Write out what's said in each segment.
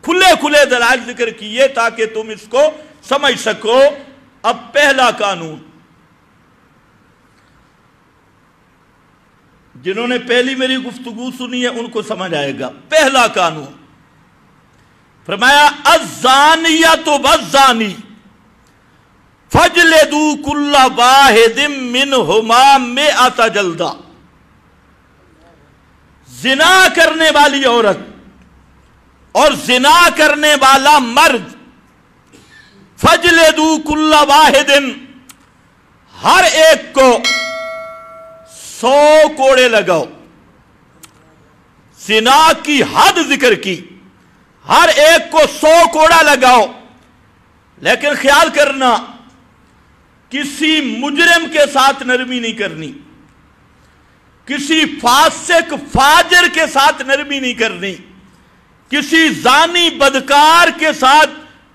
کھلے کھلے دلائل ذکر کیے تاکہ تم اس کو سمجھ سکو۔ اب پہلا قانون، جنہوں نے پہلی میری گفتگو سنی ہے ان کو سمجھ آئے گا۔ پہلا قانون فرمایا الزانیۃ والزانی فاجلدوا کل واحد منہما 100 جلدہ۔ زنا کرنے والی عورت اور زنا کرنے والا مرد، فاجلدوا کل واحد، ہر ایک کو 100 کوڑے لگاؤ۔ زنا کی حد ذکر کی، ہر ایک کو 100 کوڑا لگاؤ۔ لیکن خیال کرنا، کسی مجرم کے ساتھ نرمی نہیں کرنی، کسی فاسق فاجر کے ساتھ نرمی نہیں کرنی، کسی زانی بدکار کے ساتھ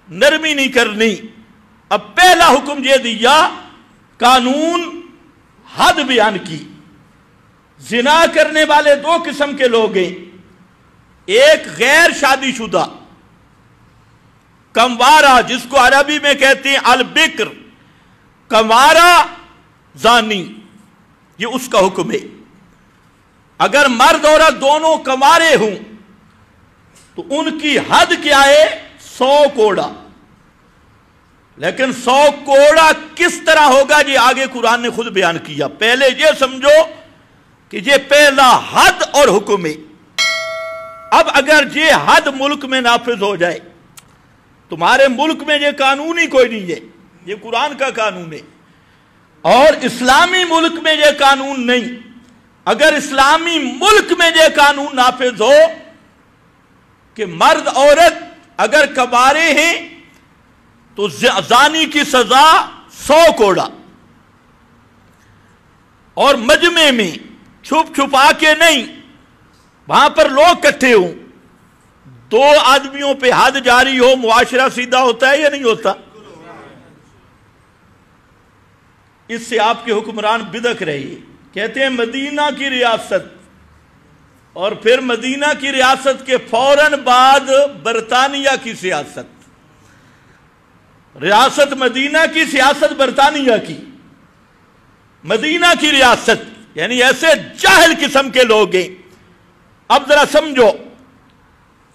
نرمی نہیں کرنی۔ اب پہلا حکم یہ دیا، قانون حد بیان کی۔ زنا کرنے والے 2 قسم کے لوگ ہیں، ایک غیر شادی شدہ کموارہ، جس کو عربی میں کہتے ہیں البکر، کموارہ زانی، یہ اس کا حکم ہے۔ اگر مرد عورت دونوں کمارے ہوں تو ان کی حد کیا ہے؟ 100 کوڑا۔ لیکن 100 کوڑا کس طرح ہوگا یہ آگے قرآن نے خود بیان کیا۔ پہلے یہ سمجھو کہ یہ پہلا حد اور حکم ہے۔ اب اگر یہ حد ملک میں نافذ ہو جائے، تمہارے ملک میں یہ قانون ہی کوئی نہیں ہے، یہ قرآن کا قانون ہے، اور اسلامی ملک میں یہ قانون نہیں، اگر اسلامی ملک میں یہ قانون نافذ ہو کہ مرد عورت اگر کبارے ہیں تو زانی کی سزا 100 کوڑا، اور مجمع میں چھپ چھپا کے نہیں، وہاں پر لوگ کٹھے ہوں، 2 آدمیوں پہ حد جاری ہو، معاشرہ سیدھا ہوتا ہے یا نہیں ہوتا؟ اس سے آپ کے حکمران بدک رہے، کہتے ہیں مدینہ کی ریاست، اور پھر مدینہ کی ریاست کے فوراً بعد برطانیہ کی سیاست، ریاست مدینہ کی، سیاست برطانیہ کی، مدینہ کی ریاست، یعنی ایسے جاہل قسم کے لوگ ہیں۔ اب ذرا سمجھو،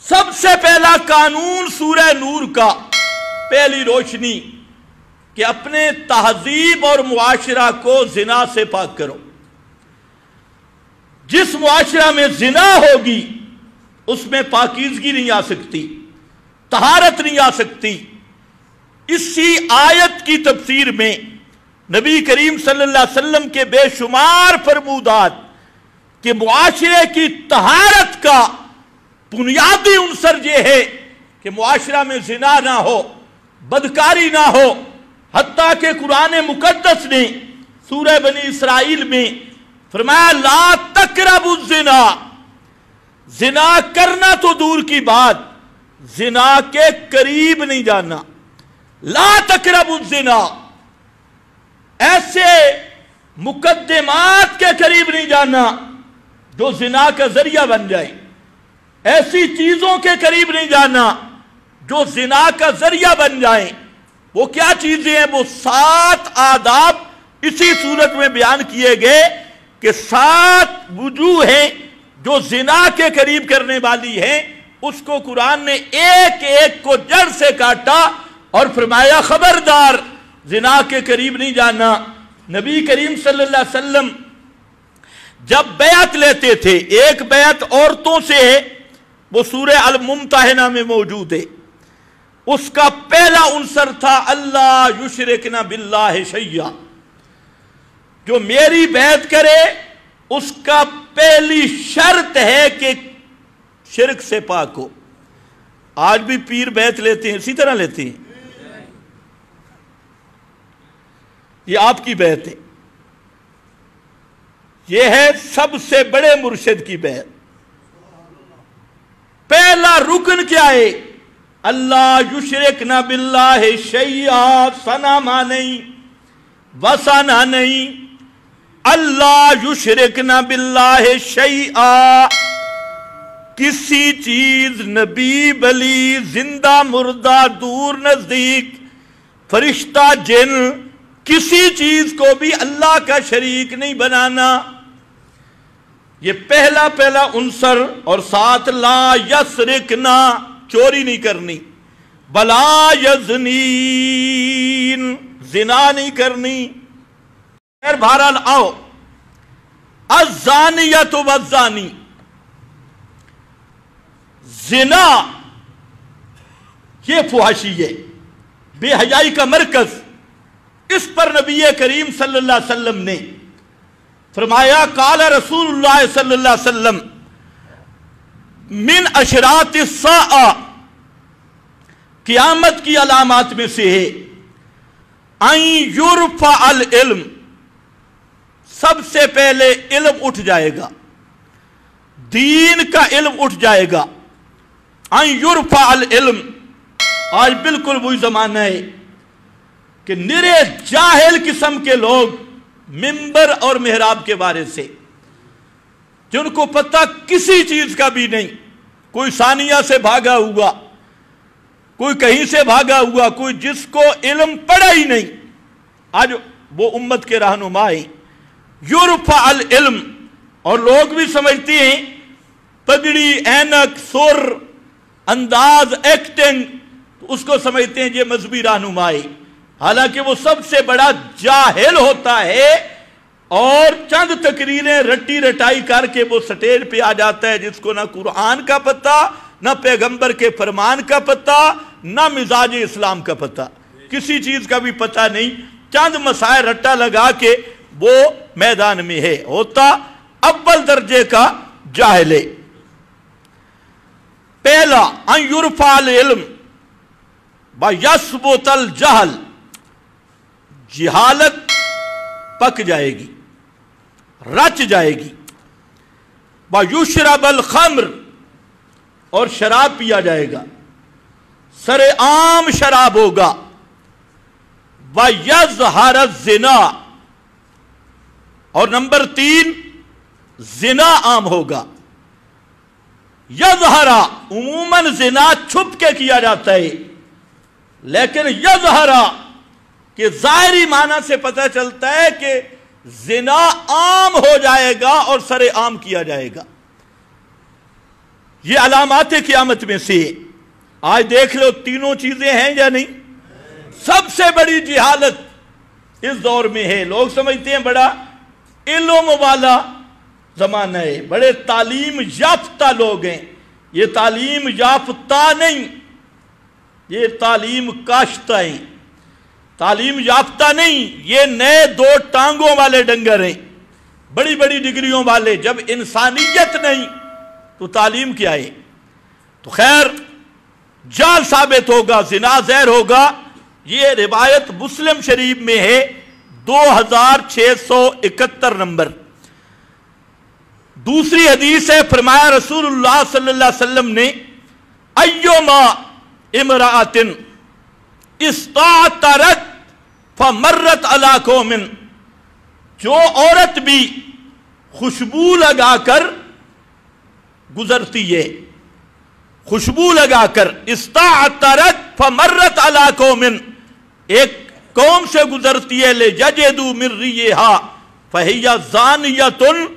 سب سے پہلا قانون سورہ نور کا، پہلی روشنی کہ اپنے تہذیب اور معاشرہ کو زنا سے پاک کرو۔ جس معاشرہ میں زنا ہوگی اس میں پاکیزگی نہیں آ سکتی، طہارت نہیں آ سکتی۔ اسی آیت کی تفسیر میں نبی کریم صلی اللہ علیہ وسلم کے بے شمار فرمودات کہ معاشرے کی طہارت کا بنیادی عنصر یہ ہے کہ معاشرہ میں زنا نہ ہو، بدکاری نہ ہو۔ حتیٰ کہ قرآن مقدس نے سورہ بنی اسرائیل میں فرمایا لا تقربوا الزنا، زنا کرنا تو دور کی بات، زنا کے قریب نہیں جانا۔ لا تقربوا الزنا، ایسے مقدمات کے قریب نہیں جانا جو زنا کا ذریعہ بن جائے، ایسی چیزوں کے قریب نہیں جانا جو زنا کا ذریعہ بن جائیں۔ وہ کیا چیزیں ہیں؟ وہ 7 آداب اسی صورت میں بیان کیے گئے کہ 7 وجوہ ہیں جو زنا کے قریب کرنے والی ہیں۔ اس کو قرآن نے ایک ایک کو جڑ سے کاٹا اور فرمایا خبردار زنا کے قریب نہیں جانا۔ نبی کریم صلی اللہ علیہ وسلم جب بیعت لیتے تھے، ایک بیعت عورتوں سے ہے، وہ سورہ الممتحنہ میں موجود ہے۔ اس کا پہلا عنصر تھا اللہ یشرکن باللہ شیئا، جو میری بیعت کرے اس کا پہلی شرط ہے کہ شرک سے پاک ہو۔ آج بھی پیر بیعت لیتے ہیں، اسی طرح لیتے ہیں، یہ آپ کی بیعت ہے، یہ ہے سب سے بڑے مرشد کی بیعت۔ پہلا رکن کیا ہے؟ اللہ یشرکن باللہ شیئا، صنما نہیں، وثنا نہیں، اللہ یشرکن باللہ شیئا، کسی چیز نبی بلی زندہ مردہ دور نزدیک فرشتہ جن کسی چیز کو بھی اللہ کا شریک نہیں بنانا. یہ پہلا عنصر. اور ساتھ لا یسرکنا چوری نہیں کرنی, بلا یزنین زنا نہیں کرنی. بہرحال آؤ, الزانیۃ والزانی, زنا یہ فحاشی ہے, بے حیائی کا مرکز. اس پر نبی کریم صلی اللہ علیہ وسلم نے فرمایا قال رسول اللہ صلی اللہ علیہ وسلم من اشراط الساعہ, قیامت کی علامات میں سے ہے ان یرفع العلم, سب سے پہلے علم اٹھ جائے گا, دین کا علم اٹھ جائے گا. ان یرفع العلم, آج بالکل وہی زمانہ ہے کہ نرے جاہل قسم کے لوگ منبر اور محراب کے بارے سے, جن کو پتہ کسی چیز کا بھی نہیں, کوئی ثانیہ سے بھاگا ہوا, کوئی کہیں سے بھاگا ہوا, کوئی جس کو علم پڑا ہی نہیں, آج وہ امت کے رہنما ہیں. یرفع العلم, اور لوگ بھی سمجھتے ہیں پگڑی, اینک, سر, انداز, ایکٹنگ, اس کو سمجھتے ہیں یہ مذہبی رہنما ہے. حالانکہ وہ سب سے بڑا جاہل ہوتا ہے, اور چند تقریریں رٹی رٹائی کر کے وہ سٹیج پہ آ جاتا ہے, جس کو نہ قرآن کا پتہ, نہ پیغمبر کے فرمان کا پتہ, نہ مزاج اسلام کا پتہ, کسی چیز کا بھی پتہ نہیں. چند مسائل رٹا لگا کے وہ میدان میں ہے, ہوتا اول درجے کا جاہل ہے. پہلا ان یرفع العلم ویثبت الجہل, جہالت پک جائے گی, رچ جائے گی. ویشرب الخمر, اور شراب پیا جائے گا, سر عام شراب ہوگا. ویظہر الزنا, اور نمبر 3 زنا عام ہوگا. یظہر, عموماً زنا چھپ کے کیا جاتا ہے, لیکن یظہر کہ ظاہری معنی سے پتہ چلتا ہے کہ زنا عام ہو جائے گا اور سر عام کیا جائے گا. یہ علامات قیامت میں سے. آج دیکھ لو تینوں چیزیں ہیں یا نہیں. سب سے بڑی جہالت اس دور میں ہے. لوگ سمجھتے ہیں بڑا علم والا زمانہ ہے, بڑے تعلیم یافتہ لوگ ہیں. یہ تعلیم یافتہ نہیں, یہ تعلیم کاشتہ ہیں. تعلیم یافتہ نہیں, یہ نئے 2 ٹانگوں والے ڈنگر ہیں, بڑی بڑی ڈگریوں والے. جب انسانیت نہیں تو تعلیم کیا ہے؟ تو خیر جال ثابت ہوگا, زنا زہر ہوگا. یہ روایت مسلم شریف میں ہے 2671 نمبر. دوسری حدیث ہے, فرمایا رسول اللہ صلی اللہ علیہ وسلم نے ایما امرأۃ استعطرت فمرت علی قوم, جو عورت بھی خوشبو لگا کر گزرتی ہے, خوشبو لگا کر, استعطرت فمرت علی قوم, ایک قوم سے گزرتی ہے, لِیَجِدُوا مِن رِیحِہَا فَہِیَ زَانِیَۃٌ,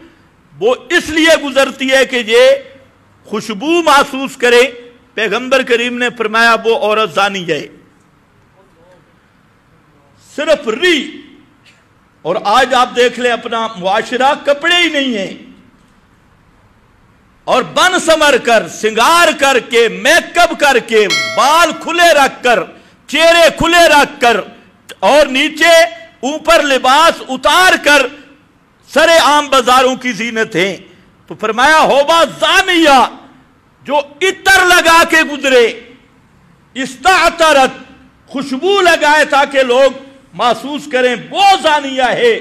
وہ اس لیے گزرتی ہے کہ یہ خوشبو محسوس کرے. پیغمبر کریم نے فرمایا وہ عورت زانی ہے. صرف ری. اور آج آپ دیکھ لیں اپنا معاشرہ, کپڑے ہی نہیں ہیں, اور بن سمر کر, سنگار کر کے, میک اپ کر کے, بال کھلے رکھ کر, چہرے کھلے رکھ کر, اور نیچے اوپر لباس اتار کر سر عام بازاروں کی زینت ہیں. تو فرمایا ہوبا زانیہ, جو عطر لگا کے گزرے, استعطرت, خوشبو لگائے تاکہ لوگ محسوس کریں وہ زانیہ ہے.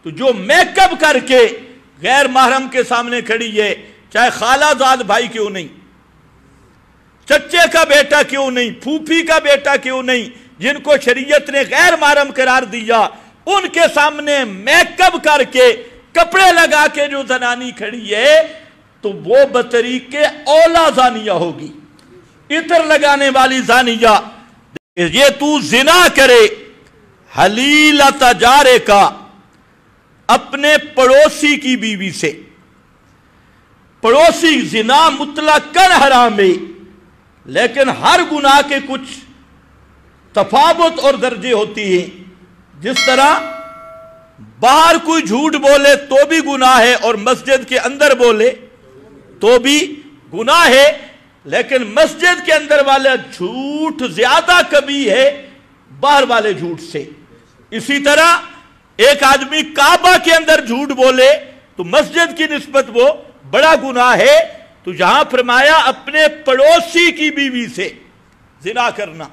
تو جو میک اپ کر کے غیر محرم کے سامنے کھڑی ہے, چاہے خالہ زاد بھائی کیوں نہیں, چچے کا بیٹا کیوں نہیں, پھوپھی کا بیٹا کیوں نہیں, جن کو شریعت نے غیر محرم قرار دیا, ان کے سامنے میک اپ کر کے, کپڑے لگا کے جو زنانی کھڑی ہے, تو وہ بطریق اولا زانیہ ہوگی، عطر لگانے والی زانیہ۔ یہ تو زنا کرے حلیلۃ جارے کا، اپنے پڑوسی کی بیوی سے۔ پڑوسی زنا مطلقاً حرام ہے، لیکن ہر گناہ کے کچھ تفاوت اور درجے ہوتی ہیں۔ جس طرح باہر کوئی جھوٹ بولے تو بھی گناہ ہے، اور مسجد کے اندر بولے تو بھی گناہ ہے، لیکن مسجد کے اندر والا جھوٹ زیادہ کبھی ہے باہر والے جھوٹ سے۔ اسی طرح ایک آدمی کعبہ کے اندر جھوٹ بولے تو مسجد کی نسبت وہ بڑا گناہ ہے۔ تو یہاں فرمایا اپنے پڑوسی کی بیوی سے زنا کرنا،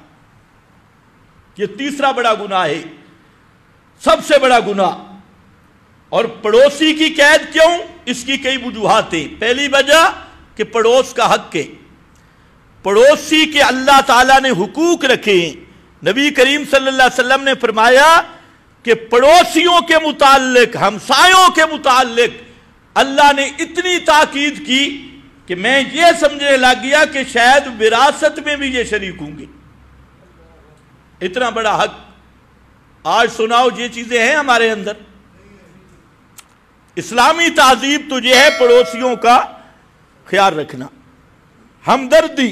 یہ تیسرا بڑا گناہ ہے، سب سے بڑا گناہ۔ اور پڑوسی کی قید کیوں؟ اس کی کئی وجوہات ہیں۔ پہلی وجہ کہ پڑوس کا حق ہے، پڑوسی کے اللہ تعالیٰ نے حقوق رکھے ہیں۔ نبی کریم صلی اللہ علیہ وسلم نے فرمایا کہ پڑوسیوں کے متعلق، ہمسایوں کے متعلق اللہ نے اتنی تاکید کی کہ میں یہ سمجھنے لگ گیا کہ شاید وراثت میں بھی یہ شریک ہوں گے۔ اتنا بڑا حق۔ آج سناؤ یہ چیزیں ہیں ہمارے اندر؟ اسلامی تہذیب تو یہ ہے پڑوسیوں کا خیال رکھنا، ہمدردی،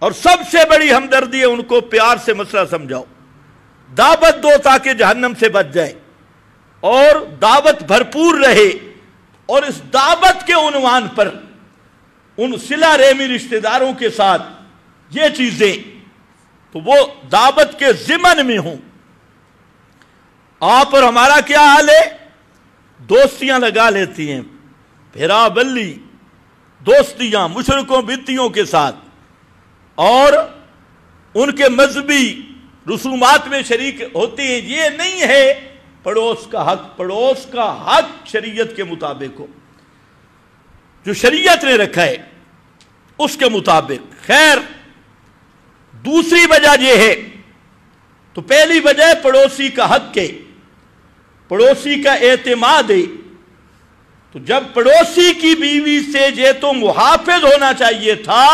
اور سب سے بڑی ہمدردی ہے ان کو پیار سے مسئلہ سمجھاؤ، دعوت دو تاکہ جہنم سے بچ جائے، اور دعوت بھرپور رہے، اور اس دعوت کے عنوان پر ان صلہ رحمی رشتہ داروں کے ساتھ یہ چیزیں تو وہ دعوت کے ضمن میں ہوں۔ آپ اور ہمارا کیا حال ہے؟ دوستیاں لگا لیتی ہیں، پھرا بلی دوستیاں مشرکوں بدتیوں کے ساتھ، اور ان کے مذہبی رسومات میں شریک ہوتے ہیں۔ یہ نہیں ہے پڑوس کا حق۔ پڑوس کا حق شریعت کے مطابق ہو، جو شریعت نے رکھا ہے اس کے مطابق۔ خیر، دوسری وجہ یہ ہے، تو پہلی وجہ پڑوسی کا حق ہے، پڑوسی کا اعتماد ہے۔ تو جب پڑوسی کی بیوی سے یہ تو محافظ ہونا چاہیے تھا،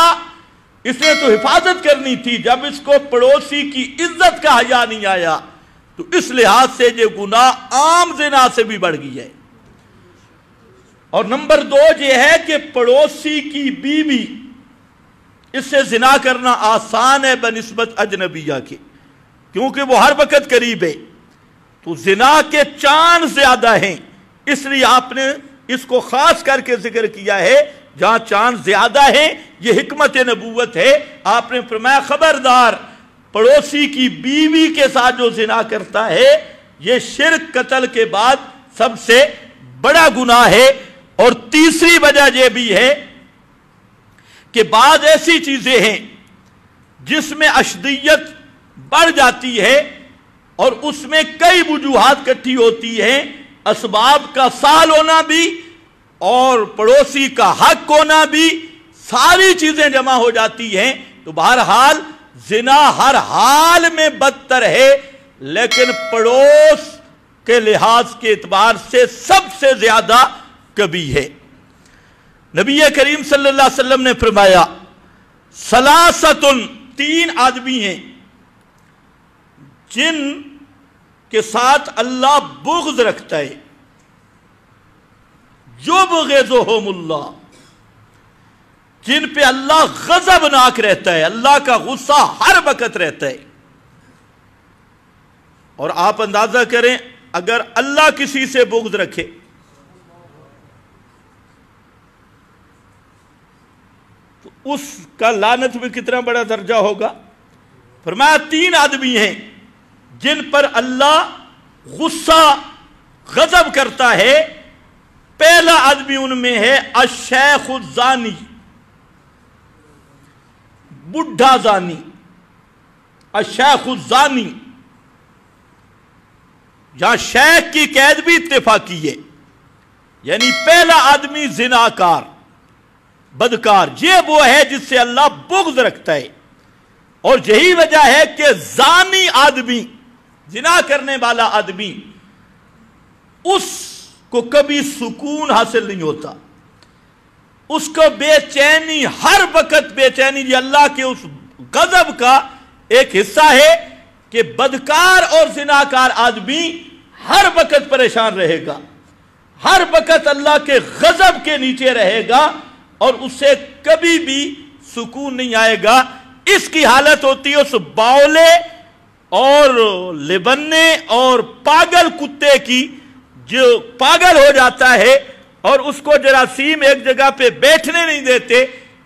اس نے تو حفاظت کرنی تھی، جب اس کو پڑوسی کی عزت کا حیا نہیں آیا تو اس لحاظ سے یہ گناہ عام زنا سے بھی بڑھ گئی ہے۔ اور نمبر دو یہ ہے کہ پڑوسی کی بیوی، اس سے زنا کرنا آسان ہے بنسبت اجنبیہ کے، کیونکہ وہ ہر وقت قریب ہے، تو زنا کے چانس زیادہ ہیں، اس لیے آپ نے اس کو خاص کر کے ذکر کیا ہے جہاں چانس زیادہ ہیں۔ یہ حکمت نبوت ہے۔ آپ نے فرمایا خبردار، پڑوسی کی بیوی کے ساتھ جو زنا کرتا ہے یہ شرک قتل کے بعد سب سے بڑا گناہ ہے۔ اور تیسری وجہ یہ بھی ہے کہ بعض ایسی چیزیں ہیں جس میں اشدیت بڑھ جاتی ہے اور اس میں کئی وجوہات اکٹھی ہوتی ہیں، اسباب کا سال ہونا بھی اور پڑوسی کا حق ہونا بھی، ساری چیزیں جمع ہو جاتی ہیں۔ تو بہرحال زنا ہر حال میں بدتر ہے، لیکن پڑوس کے لحاظ کے اعتبار سے سب سے زیادہ کبھی ہے۔ نبی کریم صلی اللہ علیہ وسلم نے فرمایا ثلاثۃ، تین آدمی ہیں جن کے ساتھ اللہ بغض رکھتا ہے، یبغضہم اللہ، جن پہ اللہ غضبناک رہتا ہے، اللہ کا غصہ ہر وقت رہتا ہے۔ اور آپ اندازہ کریں اگر اللہ کسی سے بغض رکھے تو اس کا لعنت میں کتنا بڑا درجہ ہوگا۔ فرمایا تین آدمی ہیں جن پر اللہ غصہ غضب کرتا ہے۔ پہلا آدمی ان میں ہے الشیخ الزانی، بڈھا زانی، الشیخ الزانی، یہاں شیخ کی قید بھی اتفاقی ہے، یعنی پہلا آدمی زناکار، بدکار، یہ وہ ہے جس سے اللہ بغض رکھتا ہے۔ اور یہی وجہ ہے کہ زانی آدمی، زنا کرنے والا آدمی، اس کو کبھی سکون حاصل نہیں ہوتا، اس کو بے چینی، ہر وقت بے چینی، یہ اللہ کے اس غضب کا ایک حصہ ہے کہ بدکار اور زناکار آدمی ہر وقت پریشان رہے گا، ہر وقت اللہ کے غضب کے نیچے رہے گا اور اسے کبھی بھی سکون نہیں آئے گا۔ اس کی حالت ہوتی ہے اس باولے اور لبنے اور پاگل کتے کی، جو پاگل ہو جاتا ہے اور اس کو جراثیم ایک جگہ پہ بیٹھنے نہیں دیتے،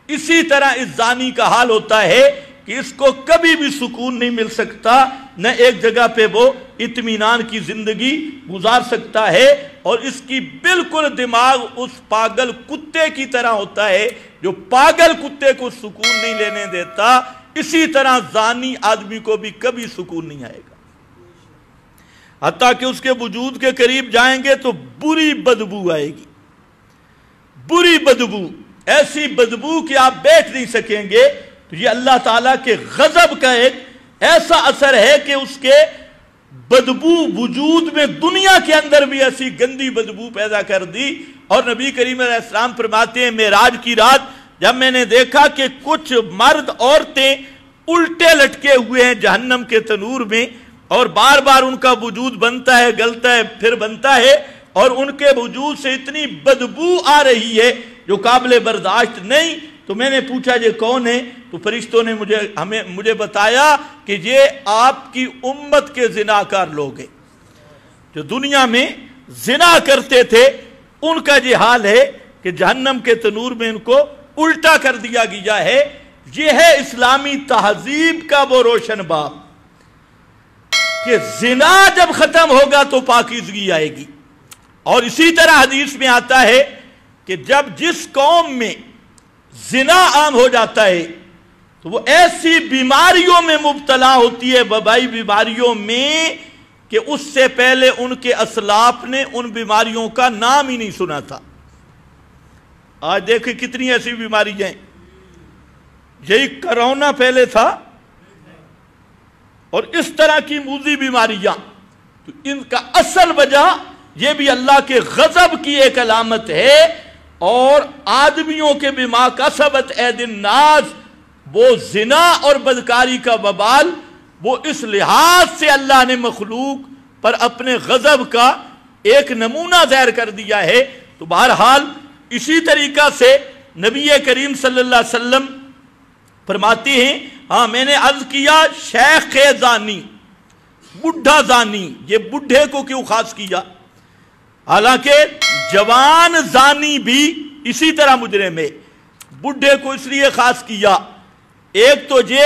اسی طرح اس زانی کا حال ہوتا ہے کہ اس کو کبھی بھی سکون نہیں مل سکتا، نہ ایک جگہ پہ وہ اطمینان کی زندگی گزار سکتا ہے، اور اس کی بالکل دماغ اس پاگل کتے کی طرح ہوتا ہے جو پاگل کتے کو سکون نہیں لینے دیتا۔ اسی طرح زانی آدمی کو بھی کبھی سکون نہیں آئے گا، حتیٰ کہ اس کے وجود کے قریب جائیں گے تو بری بدبو آئے گی، بری بدبو، ایسی بدبو کہ آپ بیٹھ نہیں سکیں گے۔ تو یہ اللہ تعالیٰ کے غضب کا ایک ایسا اثر ہے کہ اس کے بدبو وجود میں دنیا کے اندر بھی ایسی گندی بدبو پیدا کر دی۔ اور نبی کریم علیہ السلام فرماتے ہیں معراج کی رات جب میں نے دیکھا کہ کچھ مرد عورتیں الٹے لٹکے ہوئے ہیں جہنم کے تنور میں، اور بار بار ان کا وجود بنتا ہے، گلتا ہے، پھر بنتا ہے، اور ان کے وجود سے اتنی بدبو آ رہی ہے جو قابل برداشت نہیں۔ تو میں نے پوچھا یہ کون ہے؟ تو فرشتوں نے مجھے بتایا کہ یہ آپ کی امت کے زناکار لوگ ہیں جو دنیا میں زنا کرتے تھے، ان کا یہ حال ہے کہ جہنم کے تنور میں ان کو الٹا کر دیا گیا ہے۔ یہ ہے اسلامی تہذیب کا وہ روشن باب کہ زنا جب ختم ہوگا تو پاکیزگی آئے گی۔ اور اسی طرح حدیث میں آتا ہے کہ جب جس قوم میں زنا عام ہو جاتا ہے تو وہ ایسی بیماریوں میں مبتلا ہوتی ہے، وبائی بیماریوں میں، کہ اس سے پہلے ان کے اسلاف نے ان بیماریوں کا نام ہی نہیں سنا تھا۔ آج دیکھیں کتنی ایسی بیماریاں ہیں، یہی کرونا پہلے تھا اور اس طرح کی موذی بیماریاں، تو ان کا اصل وجہ یہ بھی اللہ کے غضب کی ایک علامت ہے۔ اور آدمیوں کے بما کسبت ایدی الناس، وہ زنا اور بدکاری کا وبال، وہ اس لحاظ سے اللہ نے مخلوق پر اپنے غضب کا ایک نمونہ ظاہر کر دیا ہے۔ تو بہرحال اسی طریقہ سے نبی کریم صلی اللہ علیہ وسلم فرماتے ہیں، ہاں میں نے عرض کیا شیخ زانی، بڈھا زانی، یہ بڈھے کو کیوں خاص کیا؟ حالانکہ جوان زانی بھی اسی طرح مجرم ہے، بڈھے کو اس لیے خاص کیا، ایک تو یہ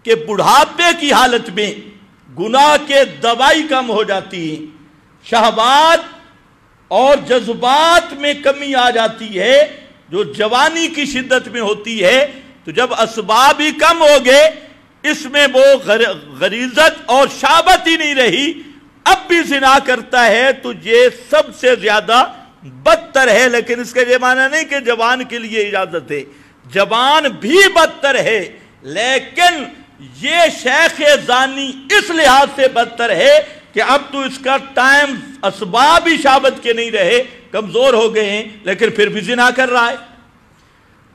کہ بڑھاپے کی حالت میں گناہ کے دوائی کم ہو جاتی ہے، شہوات اور جذبات میں کمی آ جاتی ہے جو جوانی کی شدت میں ہوتی ہے۔ تو جب اسباب ہی کم ہو گئے، اس میں وہ غریزت اور شہوت ہی نہیں رہی، اب بھی زنا کرتا ہے تو یہ سب سے زیادہ بدتر ہے۔ لیکن اس کا یہ معنی نہیں کہ جوان کے لیے اجازت ہے، جوان بھی بدتر ہے، لیکن یہ شیخ زانی اس لحاظ سے بدتر ہے کہ اب تو اس کا ٹائم اسباب ہی شہوت کے نہیں رہے، کمزور ہو گئے ہیں، لیکن پھر بھی زنا کر رہا ہے۔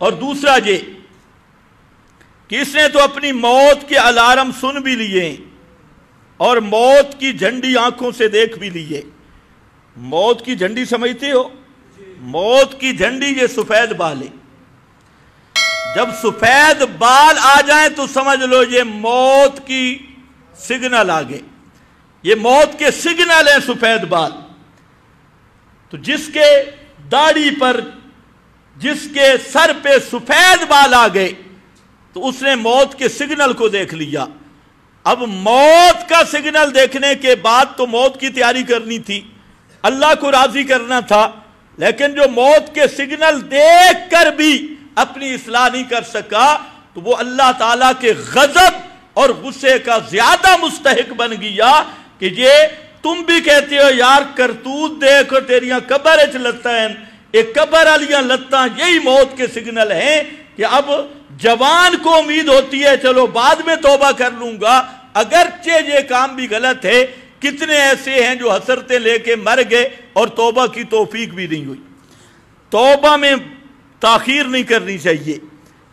اور دوسرا یہ کہ اس نے تو اپنی موت کے الارم سن بھی لیے ہیں اور موت کی جھنڈی آنکھوں سے دیکھ بھی لیے۔ موت کی جھنڈی سمجھتے ہو؟ موت کی جھنڈی یہ سفید بال ہے، جب سفید بال آ جائیں تو سمجھ لو یہ موت کی سگنل آ گئے، یہ موت کے سگنل ہیں سفید بال۔ تو جس کے داڑھی پر، جس کے سر پہ سفید بال آ گئے تو اس نے موت کے سگنل کو دیکھ لیا۔ اب موت کا سگنل دیکھنے کے بعد تو موت کی تیاری کرنی تھی، اللہ کو راضی کرنا تھا، لیکن جو موت کے سگنل دیکھ کر بھی اپنی اصلاح نہیں کر سکا تو وہ اللہ تعالیٰ کے غضب اور غصے کا زیادہ مستحق بن گیا کہ یہ تم بھی کہتے ہو یار کرتوت دیکھو تیریاں قبر اچ لتا ہیں، ایک قبر علیاں لتاں، یہی موت کے سگنل ہیں کہ اب جوان کو امید ہوتی ہے چلو بعد میں توبہ کر لوں گا، اگرچہ یہ کام بھی غلط ہے۔ کتنے ایسے ہیں جو حسرتیں لے کے مر گئے اور توبہ کی توفیق بھی نہیں ہوئی۔ توبہ میں تاخیر نہیں کرنی چاہیے.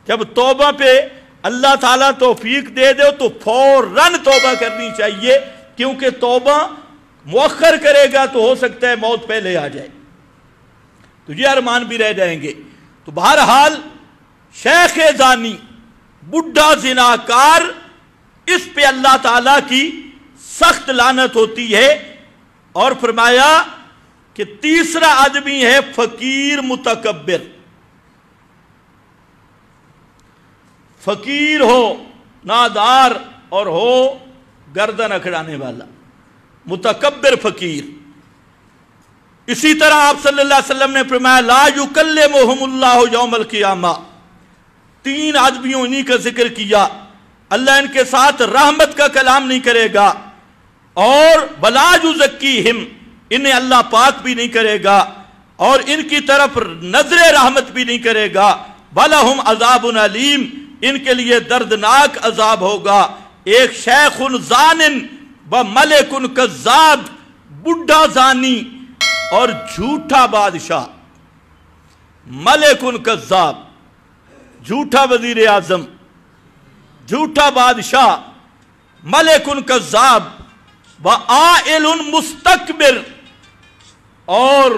جب توبہ پہ اللہ تعالیٰ توفیق دے دے تو فوراً توبہ کرنی چاہیے، کیونکہ توبہ مؤخر کرے گا تو ہو سکتا ہے موت پہلے آ جائے، تو یہ ارمان بھی رہ جائیں گے. تو بہرحال شیخ زانی، بڈھا زناکار، اس پہ اللہ تعالیٰ کی سخت لعنت ہوتی ہے. اور فرمایا کہ تیسرا آدمی ہے فقیر متکبر. فقیر ہو، نادار، اور ہو گردن اکھڑانے والا، متکبر فقیر. اسی طرح آپ صلی اللہ علیہ وسلم نے فرمایا لا یکلمہم اللہ یوم القیامہ. 3 آدمیوں انہی کا ذکر کیا، اللہ ان کے ساتھ رحمت کا کلام نہیں کرے گا، اور ولا یزکیہم، انہیں اللہ پاک بھی نہیں کرے گا، اور ان کی طرف نظر رحمت بھی نہیں کرے گا. وَلَهُمْ عَذَابٌ علیم، ان کے لیے دردناک عذاب ہوگا. ایک شیخ زان و ملک کذاب، بڈھا زانی اور جھوٹا بادشاہ. ملک کذاب، جھوٹا وزیر اعظم، جھوٹا بادشاہ. ملک کذاب وعائل مستکبر، اور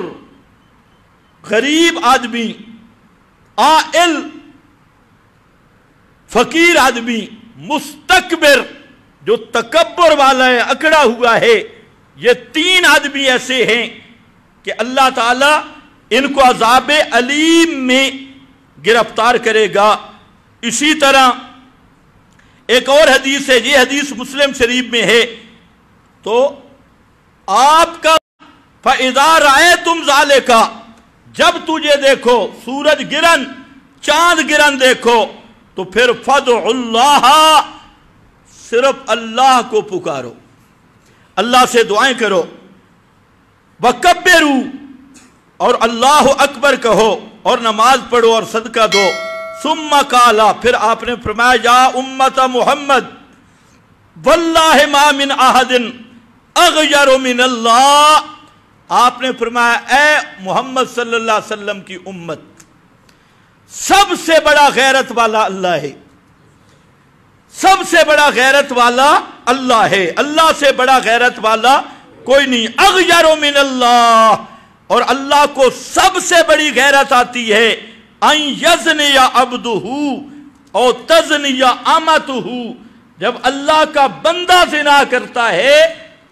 غریب آدمی، عائل فقیر آدمی، مستکبر جو تکبر والا ہے، اکڑا ہوا ہے. یہ 3 آدمی ایسے ہیں کہ اللہ تعالیٰ ان کو عذاب علیم میں گرفتار کرے گا. اسی طرح ایک اور حدیث ہے، یہ حدیث مسلم شریف میں ہے. تو آپ کا فَإِذَا رَأَيْتُمْ ذَلِكَ، جب تجھے دیکھو سورج گرن، چاند گرن دیکھو، تو پھر فَادْعُوا اللَّهَ، صرف اللہ کو پکارو، اللہ سے دعائیں کرو. وَكَبِّرُوا، اور اللہ اکبر کہو، اور نماز پڑھو اور صدقہ دو. ثُمَّ قَالَ، پھر آپ نے فرمایا یا امت محمد واللہ ما من احد اغیر من اللہ. آپ نے فرمایا اے محمد صلی اللہ علیہ وسلم کی امت، سب سے بڑا غیرت والا اللہ ہے، سب سے بڑا غیرت والا اللہ ہے، اللہ سے بڑا غیرت والا کوئی نہیں. اغیر من اللہ، اور اللہ کو سب سے بڑی غیرت آتی ہے ان یزنی عبدہ او تزنی امتہ. جب اللہ کا بندہ زنا کرتا ہے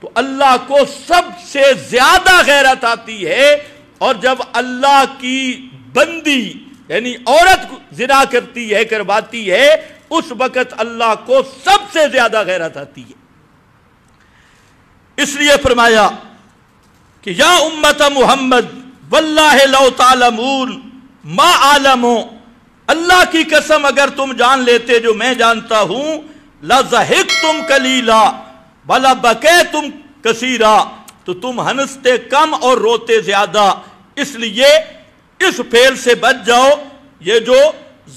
تو اللہ کو سب سے زیادہ غیرت آتی ہے، اور جب اللہ کی بندی یعنی عورت زنا کرتی ہے، کرواتی ہے، اس وقت اللہ کو سب سے زیادہ غیرت آتی ہے. اس لیے فرمایا کہ یا امت محمد واللہ لو تعلمون ما عالموں، اللہ کی قسم اگر تم جان لیتے جو میں جانتا ہوں، لَضَحِكْتُمْ قَلِيلًا وَلَبَكَيْتُمْ كَثِيرًا، تو تم ہنستے کم اور روتے زیادہ. اس لیے اس فعل سے بچ جاؤ، یہ جو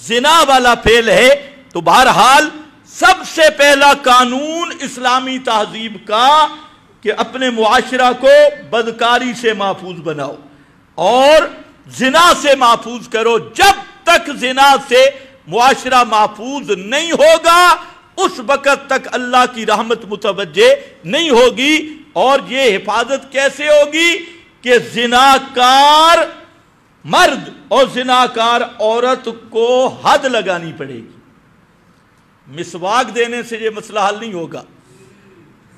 زنا والا فعل ہے. تو بہرحال سب سے پہلا قانون اسلامی تہذیب کا کہ اپنے معاشرہ کو بدکاری سے محفوظ بناؤ اور زنا سے محفوظ کرو. جب تک زنا سے معاشرہ محفوظ نہیں ہوگا اس وقت تک اللہ کی رحمت متوجہ نہیں ہوگی. اور یہ حفاظت کیسے ہوگی کہ زناکار مرد اور زناکار عورت کو حد لگانی پڑے گی. مسواک دینے سے یہ مسئلہ حل نہیں ہوگا،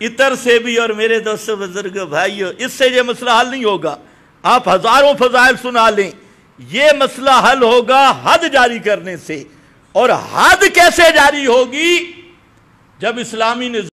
عطر سے بھی، اور میرے دوستو بزرگ بھائیو اس سے یہ مسئلہ حل نہیں ہوگا. آپ ہزاروں فضائل سنا لیں، یہ مسئلہ حل ہوگا حد جاری کرنے سے. اور حد کیسے جاری ہوگی؟ جب اسلامی نظام